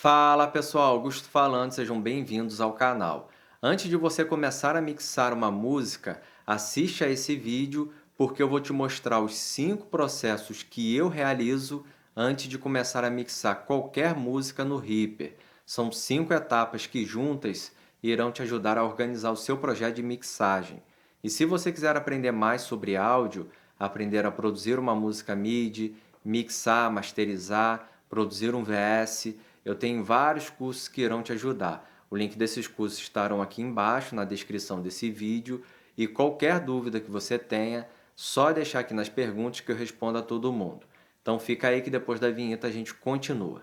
Fala pessoal, Augusto falando, sejam bem-vindos ao canal. Antes de você começar a mixar uma música, assiste a esse vídeo porque eu vou te mostrar os 5 processos que eu realizo antes de começar a mixar qualquer música no Reaper. São 5 etapas que juntas irão te ajudar a organizar o seu projeto de mixagem. E se você quiser aprender mais sobre áudio, aprender a produzir uma música MIDI, mixar, masterizar, produzir um VS, eu tenho vários cursos que irão te ajudar. O link desses cursos estarão aqui embaixo na descrição desse vídeo e qualquer dúvida que você tenha, só deixar aqui nas perguntas que eu respondo a todo mundo. Então fica aí que depois da vinheta a gente continua.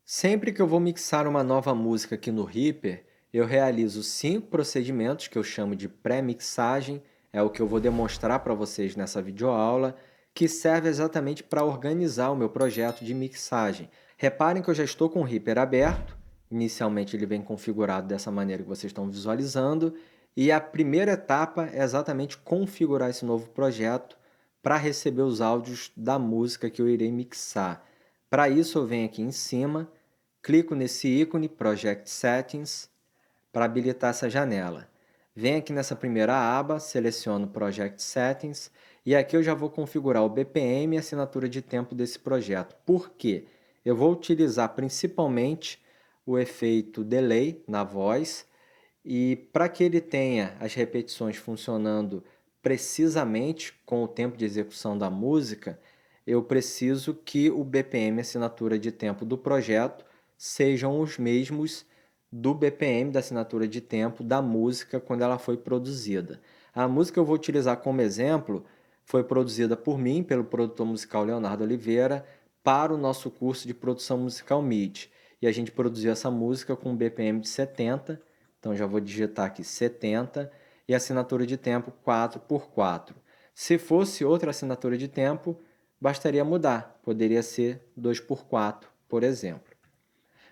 Sempre que eu vou mixar uma nova música aqui no Reaper, eu realizo 5 procedimentos que eu chamo de pré-mixagem, é o que eu vou demonstrar para vocês nessa videoaula, que serve exatamente para organizar o meu projeto de mixagem. Reparem que eu já estou com o Reaper aberto, inicialmente ele vem configurado dessa maneira que vocês estão visualizando, e a primeira etapa é exatamente configurar esse novo projeto para receber os áudios da música que eu irei mixar. Para isso eu venho aqui em cima, clico nesse ícone Project Settings para habilitar essa janela. Venho aqui nessa primeira aba, seleciono Project Settings e aqui eu já vou configurar o BPM e a assinatura de tempo desse projeto. Por quê? Eu vou utilizar principalmente o efeito Delay na voz e para que ele tenha as repetições funcionando precisamente com o tempo de execução da música, eu preciso que o BPM, assinatura de tempo do projeto, sejam os mesmos do BPM da assinatura de tempo da música quando ela foi produzida. A música que eu vou utilizar como exemplo foi produzida por mim, pelo produtor musical Leonardo Oliveira, para o nosso curso de produção musical MIDI. E a gente produziu essa música com um BPM de 70, então já vou digitar aqui 70, e assinatura de tempo 4x4. Se fosse outra assinatura de tempo, bastaria mudar, poderia ser 2x4, por exemplo.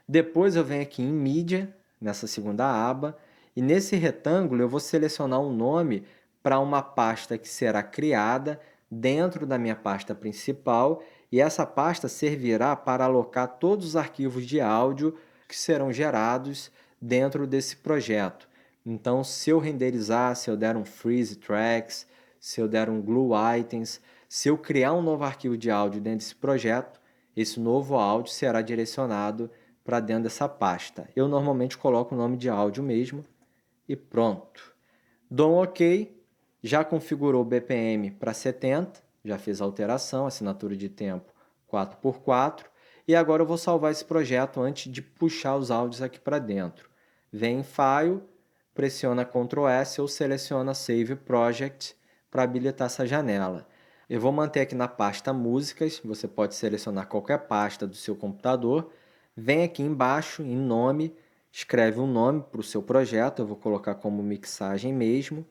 Depois eu venho aqui em mídia, nessa segunda aba, e nesse retângulo eu vou selecionar um nome para uma pasta que será criada dentro da minha pasta principal, e essa pasta servirá para alocar todos os arquivos de áudio que serão gerados dentro desse projeto. Então, se eu renderizar, se eu der um freeze tracks, se eu der um glue items, se eu criar um novo arquivo de áudio dentro desse projeto, esse novo áudio será direcionado para dentro dessa pasta. Eu normalmente coloco o nome de áudio mesmo e pronto. Dou um OK, já configurou o BPM para 70, já fiz a alteração, assinatura de tempo 4x4, e agora eu vou salvar esse projeto antes de puxar os áudios aqui para dentro. Vem em File, pressiona Ctrl S ou seleciona Save Project para habilitar essa janela. Eu vou manter aqui na pasta Músicas, você pode selecionar qualquer pasta do seu computador. Vem aqui embaixo, em Nome, escreve um nome para o seu projeto, eu vou colocar como mixagem mesmo.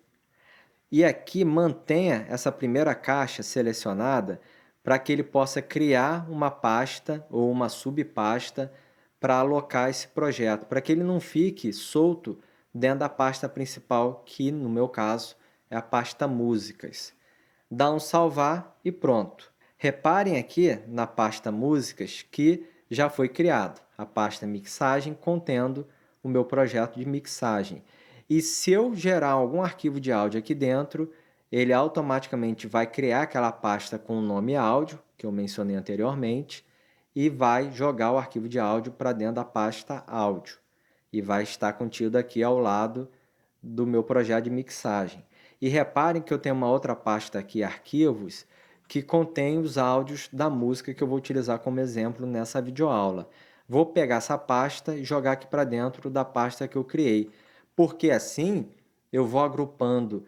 E aqui mantenha essa primeira caixa selecionada para que ele possa criar uma pasta ou uma subpasta para alocar esse projeto, para que ele não fique solto dentro da pasta principal, que no meu caso é a pasta Músicas. Dá um salvar e pronto. Reparem aqui na pasta Músicas que já foi criado a pasta Mixagem contendo o meu projeto de mixagem. E se eu gerar algum arquivo de áudio aqui dentro, ele automaticamente vai criar aquela pasta com o nome áudio, que eu mencionei anteriormente, e vai jogar o arquivo de áudio para dentro da pasta áudio. E vai estar contido aqui ao lado do meu projeto de mixagem. E reparem que eu tenho uma outra pasta aqui, arquivos, que contém os áudios da música que eu vou utilizar como exemplo nessa videoaula. Vou pegar essa pasta e jogar aqui para dentro da pasta que eu criei, porque assim eu vou agrupando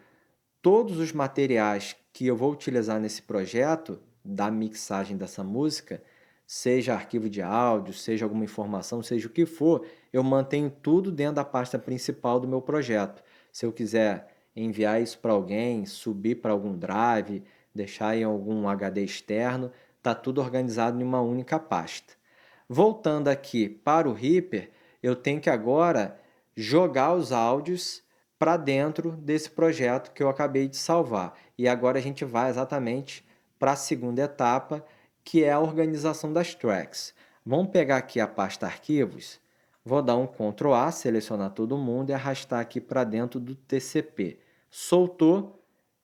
todos os materiais que eu vou utilizar nesse projeto, da mixagem dessa música, seja arquivo de áudio, seja alguma informação, seja o que for, eu mantenho tudo dentro da pasta principal do meu projeto. Se eu quiser enviar isso para alguém, subir para algum drive, deixar em algum HD externo, está tudo organizado em uma única pasta. Voltando aqui para o Reaper, eu tenho que agora jogar os áudios para dentro desse projeto que eu acabei de salvar. E agora a gente vai exatamente para a segunda etapa, que é a organização das tracks. Vamos pegar aqui a pasta arquivos, vou dar um Ctrl A, selecionar todo mundo e arrastar aqui para dentro do TCP. Soltou,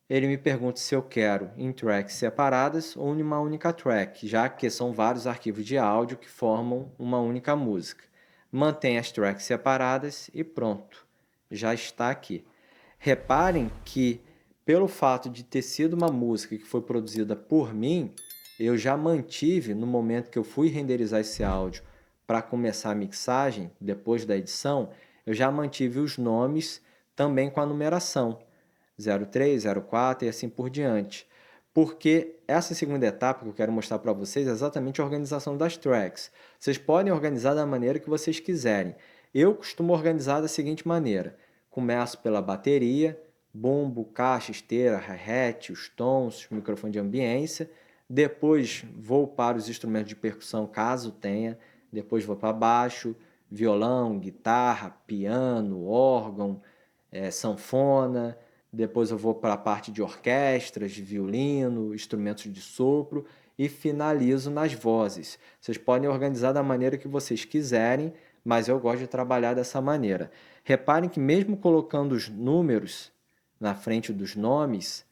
ele me pergunta se eu quero em tracks separadas ou em uma única track, já que são vários arquivos de áudio que formam uma única música. Mantém as tracks separadas e pronto, já está aqui. Reparem que, pelo fato de ter sido uma música que foi produzida por mim, eu já mantive, no momento que eu fui renderizar esse áudio para começar a mixagem, depois da edição, eu já mantive os nomes também com a numeração, 03, 04 e assim por diante. Porque essa segunda etapa que eu quero mostrar para vocês é exatamente a organização das tracks. Vocês podem organizar da maneira que vocês quiserem. Eu costumo organizar da seguinte maneira. Começo pela bateria, bumbo, caixa, esteira, hi-hat, os tons, microfone de ambiência. Depois vou para os instrumentos de percussão, caso tenha. Depois vou para baixo, violão, guitarra, piano, órgão, sanfona. Depois eu vou para a parte de orquestras, de violino, instrumentos de sopro e finalizo nas vozes. Vocês podem organizar da maneira que vocês quiserem, mas eu gosto de trabalhar dessa maneira. Reparem que mesmo colocando os números na frente dos nomes,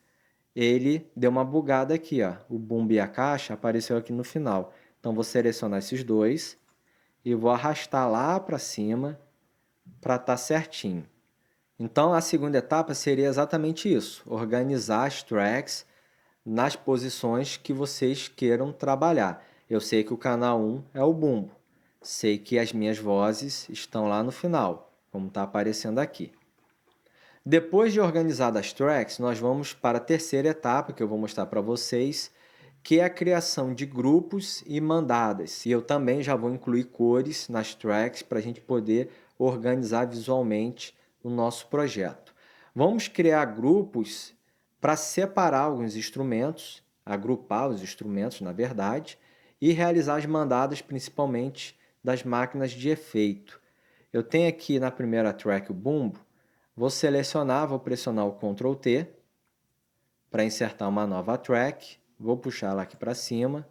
ele deu uma bugada aqui, ó. O bumbo e a caixa apareceu aqui no final. Então vou selecionar esses dois e vou arrastar lá para cima para estar certinho. Então, a segunda etapa seria exatamente isso, organizar as tracks nas posições que vocês queiram trabalhar. Eu sei que o canal 1 é o bumbo, sei que as minhas vozes estão lá no final, como está aparecendo aqui. Depois de organizar as tracks, nós vamos para a terceira etapa, que eu vou mostrar para vocês, que é a criação de grupos e mandadas. E eu também já vou incluir cores nas tracks para a gente poder organizar visualmente o nosso projeto. Vamos criar grupos para separar alguns instrumentos, agrupar os instrumentos, na verdade, e realizar as mandadas principalmente das máquinas de efeito. Eu tenho aqui na primeira track o bumbo, vou selecionar, vou pressionar o Ctrl T para insertar uma nova track, vou puxar ela aqui para cima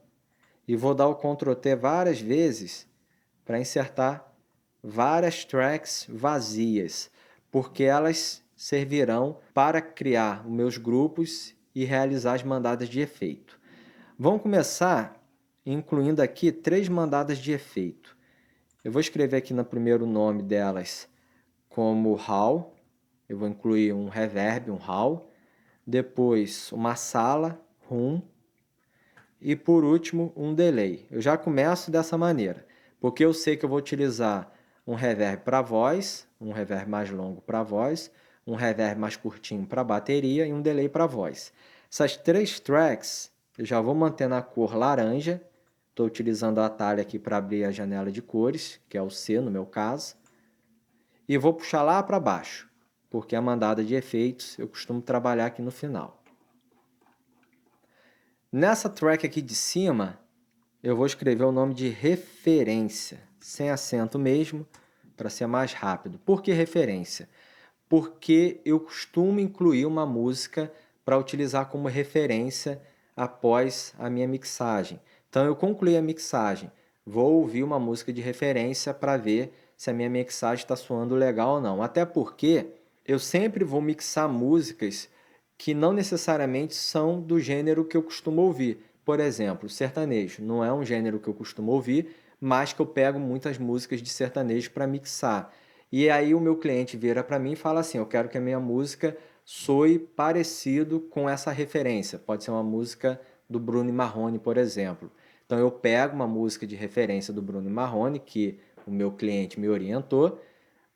e vou dar o Ctrl T várias vezes para insertar várias tracks vazias, porque elas servirão para criar os meus grupos e realizar as mandadas de efeito. Vamos começar incluindo aqui 3 mandadas de efeito. Eu vou escrever aqui no primeiro nome delas como hall, eu vou incluir um reverb, um hall, depois uma sala, hum, e por último um delay. Eu já começo dessa maneira, porque eu sei que eu vou utilizar um reverb para voz, um reverb mais longo para voz, um reverb mais curtinho para bateria e um delay para voz. Essas 3 tracks eu já vou manter na cor laranja, estou utilizando o atalho aqui para abrir a janela de cores, que é o C no meu caso, e vou puxar lá para baixo, porque a mandada de efeitos eu costumo trabalhar aqui no final. Nessa track aqui de cima, eu vou escrever o nome de referência, sem acento mesmo, para ser mais rápido. Por que referência? Porque eu costumo incluir uma música para utilizar como referência após a minha mixagem. Então, eu concluí a mixagem, vou ouvir uma música de referência para ver se a minha mixagem está soando legal ou não. Até porque eu sempre vou mixar músicas que não necessariamente são do gênero que eu costumo ouvir. Por exemplo, sertanejo não é um gênero que eu costumo ouvir, mas que eu pego muitas músicas de sertanejo para mixar. E aí o meu cliente vira para mim e fala assim, eu quero que a minha música soe parecido com essa referência. Pode ser uma música do Bruno Marrone, por exemplo. Então eu pego uma música de referência do Bruno Marrone, que o meu cliente me orientou,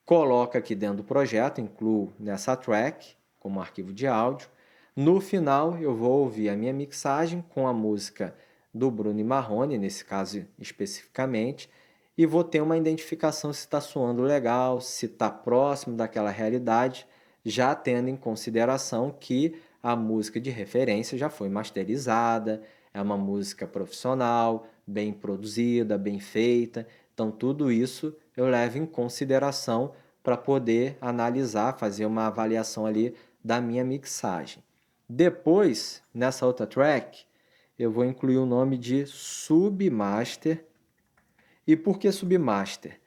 coloco aqui dentro do projeto, incluo nessa track, como arquivo de áudio. No final eu vou ouvir a minha mixagem com a música do Bruno Marrone, nesse caso especificamente, e vou ter uma identificação se está soando legal, se está próximo daquela realidade, já tendo em consideração que a música de referência já foi masterizada, é uma música profissional, bem produzida, bem feita. Então, tudo isso eu levo em consideração para poder analisar, fazer uma avaliação ali da minha mixagem. Depois, nessa outra track, eu vou incluir o nome de Submaster. E por que Submaster?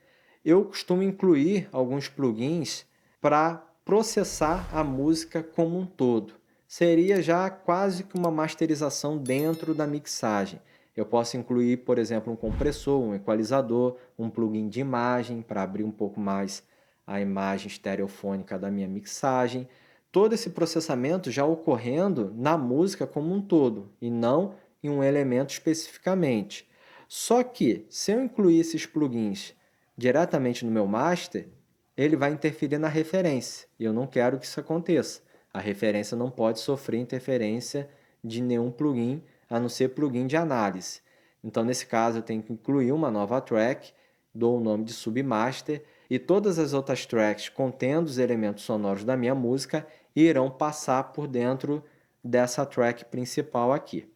Eu costumo incluir alguns plugins para processar a música como um todo. Seria já quase que uma masterização dentro da mixagem. Eu posso incluir, por exemplo, um compressor, um equalizador, um plugin de imagem para abrir um pouco mais a imagem estereofônica da minha mixagem. Todo esse processamento já ocorrendo na música como um todo e não em um elemento especificamente. Só que, se eu incluir esses plugins diretamente no meu master, ele vai interferir na referência. E eu não quero que isso aconteça. A referência não pode sofrer interferência de nenhum plugin, a não ser plugin de análise. Então, nesse caso, eu tenho que incluir uma nova track, dou o nome de submaster, e todas as outras tracks contendo os elementos sonoros da minha música irão passar por dentro dessa track principal aqui.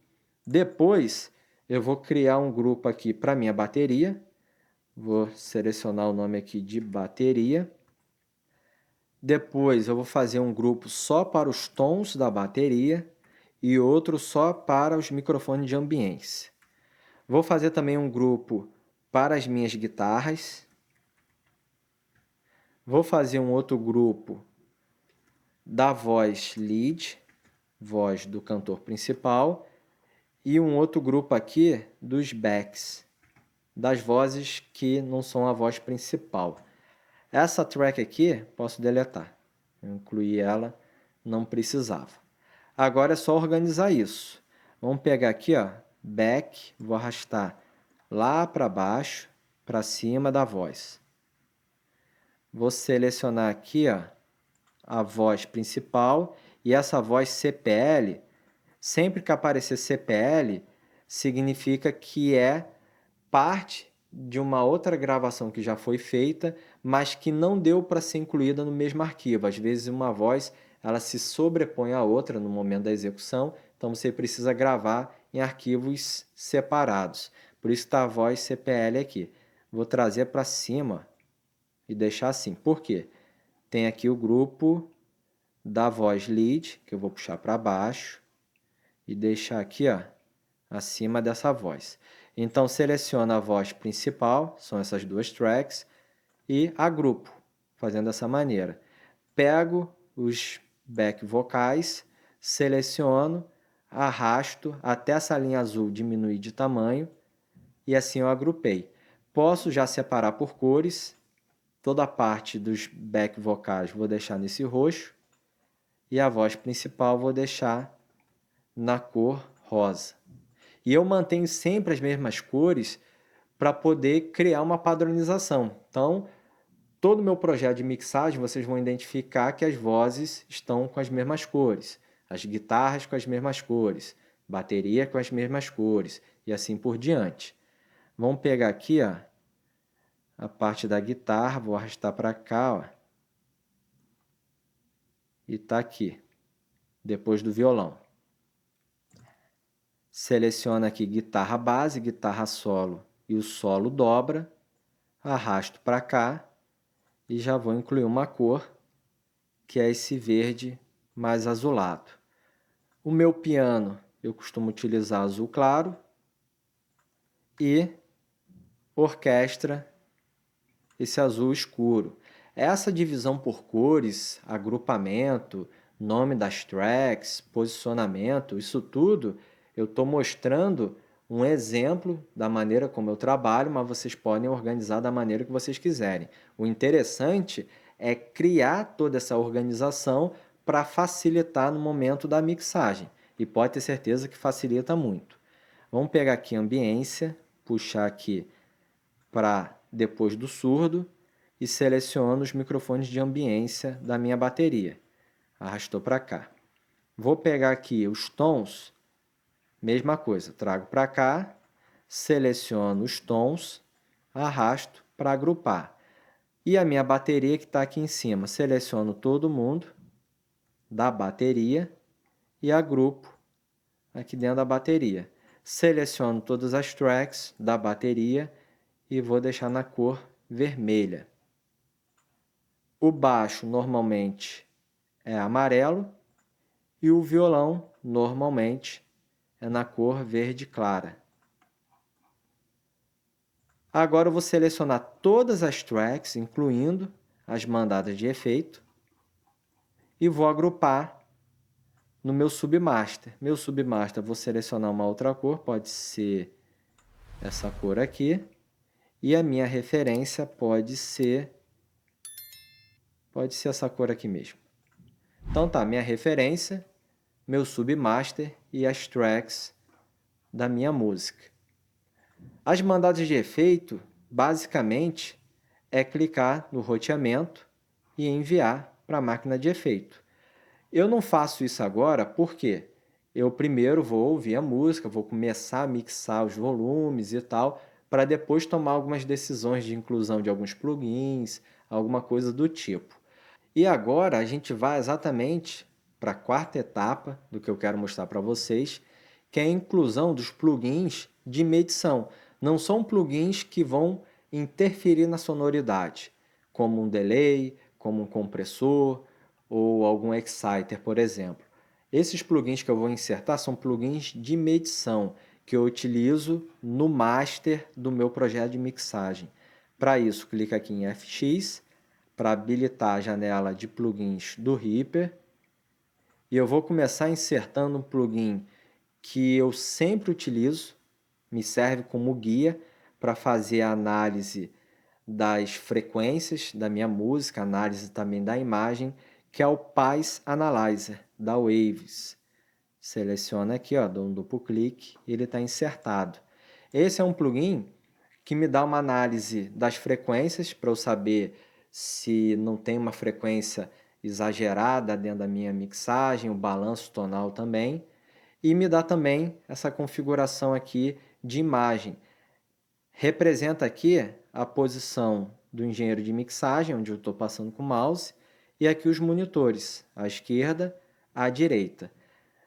Depois, eu vou criar um grupo aqui para minha bateria. Vou selecionar o nome aqui de bateria. Depois eu vou fazer um grupo só para os tons da bateria e outro só para os microfones de ambiência. Vou fazer também um grupo para as minhas guitarras. Vou fazer um outro grupo da voz lead, voz do cantor principal, e um outro grupo aqui dos backs, das vozes que não são a voz principal. Essa track aqui, posso deletar. Eu incluí ela, não precisava. Agora é só organizar isso. Vamos pegar aqui, ó, back, vou arrastar lá para baixo, para cima da voz. Vou selecionar aqui, ó, a voz principal e essa voz CPL. Sempre que aparecer CPL, significa que é parte de uma outra gravação que já foi feita, mas que não deu para ser incluída no mesmo arquivo. Às vezes uma voz ela se sobrepõe à outra no momento da execução, então você precisa gravar em arquivos separados. Por isso está a voz CPL aqui. Vou trazer para cima e deixar assim. Por quê? Tem aqui o grupo da voz lead, que eu vou puxar para baixo e deixar aqui, ó, acima dessa voz. Então, seleciona a voz principal, são essas duas tracks, e agrupo, fazendo dessa maneira. Pego os back vocais, seleciono, arrasto até essa linha azul diminuir de tamanho, e assim eu agrupei. Posso já separar por cores, toda a parte dos back vocais vou deixar nesse roxo, e a voz principal vou deixar na cor rosa. E eu mantenho sempre as mesmas cores para poder criar uma padronização. Então, todo o meu projeto de mixagem, vocês vão identificar que as vozes estão com as mesmas cores, as guitarras com as mesmas cores, bateria com as mesmas cores e assim por diante. Vamos pegar aqui, ó, a parte da guitarra, vou arrastar para cá, ó, e está aqui, depois do violão. Seleciona aqui guitarra base, guitarra solo e o solo dobra, arrasto para cá e já vou incluir uma cor, que é esse verde mais azulado. O meu piano eu costumo utilizar azul claro e orquestra esse azul escuro. Essa divisão por cores, agrupamento, nome das tracks, posicionamento, isso tudo eu estou mostrando um exemplo da maneira como eu trabalho, mas vocês podem organizar da maneira que vocês quiserem. O interessante é criar toda essa organização para facilitar no momento da mixagem. E pode ter certeza que facilita muito. Vamos pegar aqui a ambiência, puxar aqui para depois do surdo e seleciono os microfones de ambiência da minha bateria. Arrastou para cá. Vou pegar aqui os tons, mesma coisa, trago para cá, seleciono os tons, arrasto para agrupar. E a minha bateria que está aqui em cima, seleciono todo mundo da bateria e agrupo aqui dentro da bateria. Seleciono todas as tracks da bateria e vou deixar na cor vermelha. O baixo normalmente é amarelo e o violão normalmente é na cor verde clara. Agora eu vou selecionar todas as tracks, incluindo as mandadas de efeito, e vou agrupar no meu submaster. Meu submaster, vou selecionar uma outra cor, pode ser essa cor aqui, e a minha referência pode ser essa cor aqui mesmo. Então tá, minha referência, meu submaster e as tracks da minha música. As mandadas de efeito, basicamente, é clicar no roteamento e enviar para a máquina de efeito. Eu não faço isso agora porque eu primeiro vou ouvir a música, vou começar a mixar os volumes e tal, para depois tomar algumas decisões de inclusão de alguns plugins, alguma coisa do tipo. E agora a gente vai exatamente para a quarta etapa do que eu quero mostrar para vocês, que é a inclusão dos plugins de medição. Não são plugins que vão interferir na sonoridade, como um delay, como um compressor ou algum exciter, por exemplo. Esses plugins que eu vou insertar são plugins de medição que eu utilizo no master do meu projeto de mixagem. Para isso, clica aqui em FX para habilitar a janela de plugins do Reaper. E eu vou começar insertando um plugin que eu sempre utilizo, me serve como guia para fazer a análise das frequências da minha música, análise também da imagem, que é o Path Analyzer, da Waves. Seleciona aqui, ó, dou um duplo clique e ele está insertado. Esse é um plugin que me dá uma análise das frequências para eu saber se não tem uma frequência exagerada dentro da minha mixagem, o balanço tonal também, e me dá também essa configuração aqui de imagem. Representa aqui a posição do engenheiro de mixagem, onde eu estou passando com o mouse, e aqui os monitores, à esquerda, à direita.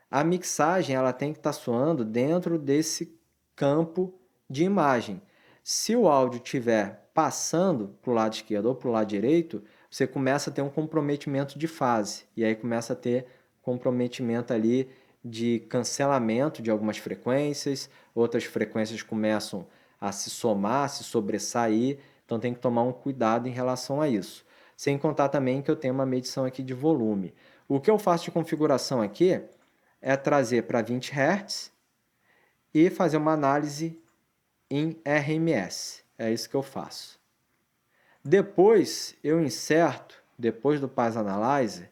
A mixagem ela tem que estar soando dentro desse campo de imagem. Se o áudio estiver passando para o lado esquerdo ou para o lado direito, você começa a ter um comprometimento de fase. E aí começa a ter comprometimento ali de cancelamento de algumas frequências, outras frequências começam a se somar, a se sobressair, então tem que tomar um cuidado em relação a isso. Sem contar também que eu tenho uma medição aqui de volume. O que eu faço de configuração aqui é trazer para 20 Hz e fazer uma análise em RMS. É isso que eu faço. Depois eu inserto, depois do Path Analyzer,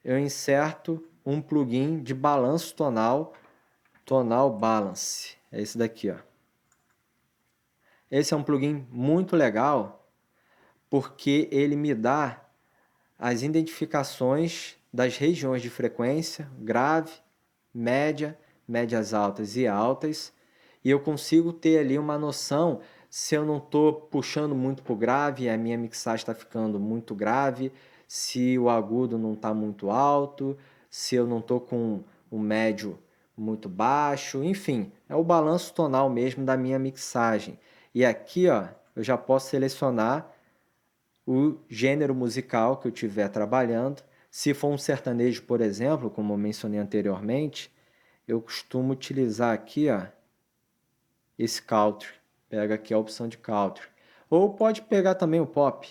eu inserto um plugin de balanço tonal, Tonal Balance. É esse daqui, ó. Esse é um plugin muito legal porque ele me dá as identificações das regiões de frequência, grave, média, médias altas e altas, e eu consigo ter ali uma noção se eu não estou puxando muito para o grave, a minha mixagem está ficando muito grave, se o agudo não está muito alto, se eu não estou com o médio muito baixo, enfim, é o balanço tonal mesmo da minha mixagem. E aqui, ó, eu já posso selecionar o gênero musical que eu estiver trabalhando. Se for um sertanejo, por exemplo, como eu mencionei anteriormente, eu costumo utilizar aqui, ó, esse country. Pega aqui a opção de country. Ou pode pegar também o pop,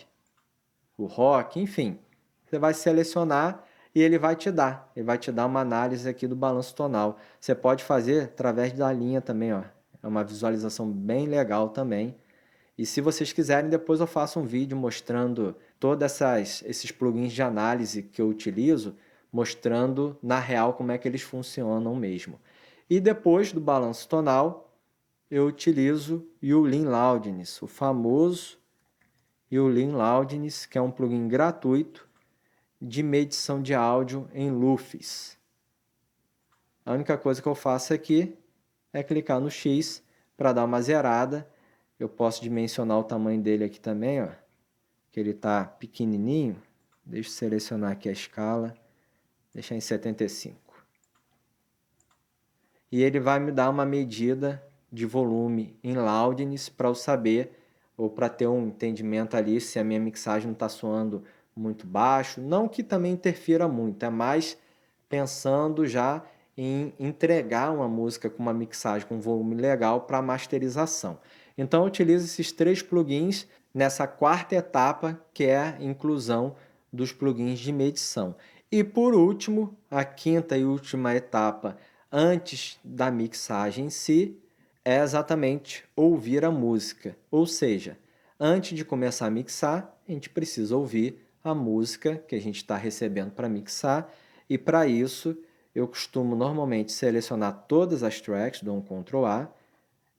o rock, enfim. Você vai selecionar e ele vai te dar. Ele vai te dar uma análise aqui do balanço tonal. Você pode fazer através da linha também, ó. É uma visualização bem legal também. E se vocês quiserem, depois eu faço um vídeo mostrando todos esses plugins de análise que eu utilizo, mostrando na real como é que eles funcionam mesmo. E depois do balanço tonal, eu utilizo o Lean Loudness, o famoso Lean Loudness, que é um plugin gratuito de medição de áudio em LUFS. A única coisa que eu faço aqui é clicar no X para dar uma zerada. Eu posso dimensionar o tamanho dele aqui também, ó, que ele está pequenininho. Deixa eu selecionar aqui a escala, deixar em 75. E ele vai me dar uma medida de volume em loudness para eu saber, ou para ter um entendimento ali se a minha mixagem não está soando muito baixo. Não que também interfira muito, é mais pensando já em entregar uma música com uma mixagem com volume legal para masterização. Então eu utilizo esses 3 plugins nessa quarta etapa, que é a inclusão dos plugins de medição. E por último, a quinta e última etapa antes da mixagem em si, é exatamente ouvir a música. Ou seja, antes de começar a mixar, a gente precisa ouvir a música que a gente está recebendo para mixar, e para isso eu costumo normalmente selecionar todas as tracks, dou um Ctrl A,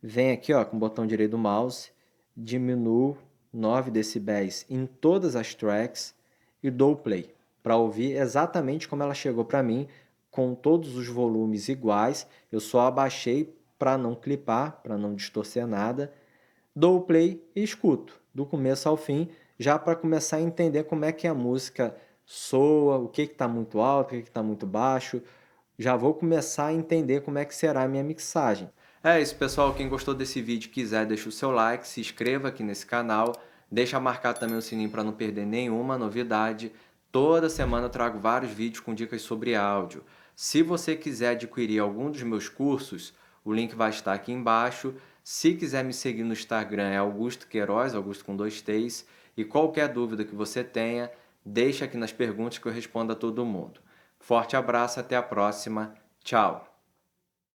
venho aqui ó, com o botão direito do mouse, diminuo 9 decibéis em todas as tracks e dou play, para ouvir exatamente como ela chegou para mim, com todos os volumes iguais. Eu só abaixei para não clipar, para não distorcer nada. Dou o play e escuto, do começo ao fim, já para começar a entender como é que a música soa, o que está muito alto, o que está muito baixo. Já vou começar a entender como é que será a minha mixagem. É isso, pessoal. Quem gostou desse vídeo e quiser, deixa o seu like, se inscreva aqui nesse canal, deixa marcar também o sininho para não perder nenhuma novidade. Toda semana eu trago vários vídeos com dicas sobre áudio. Se você quiser adquirir algum dos meus cursos, o link vai estar aqui embaixo. Se quiser me seguir no Instagram é Augusto Queiroz, Augusto com 2 T's. E qualquer dúvida que você tenha, deixa aqui nas perguntas que eu respondo a todo mundo. Forte abraço, até a próxima. Tchau!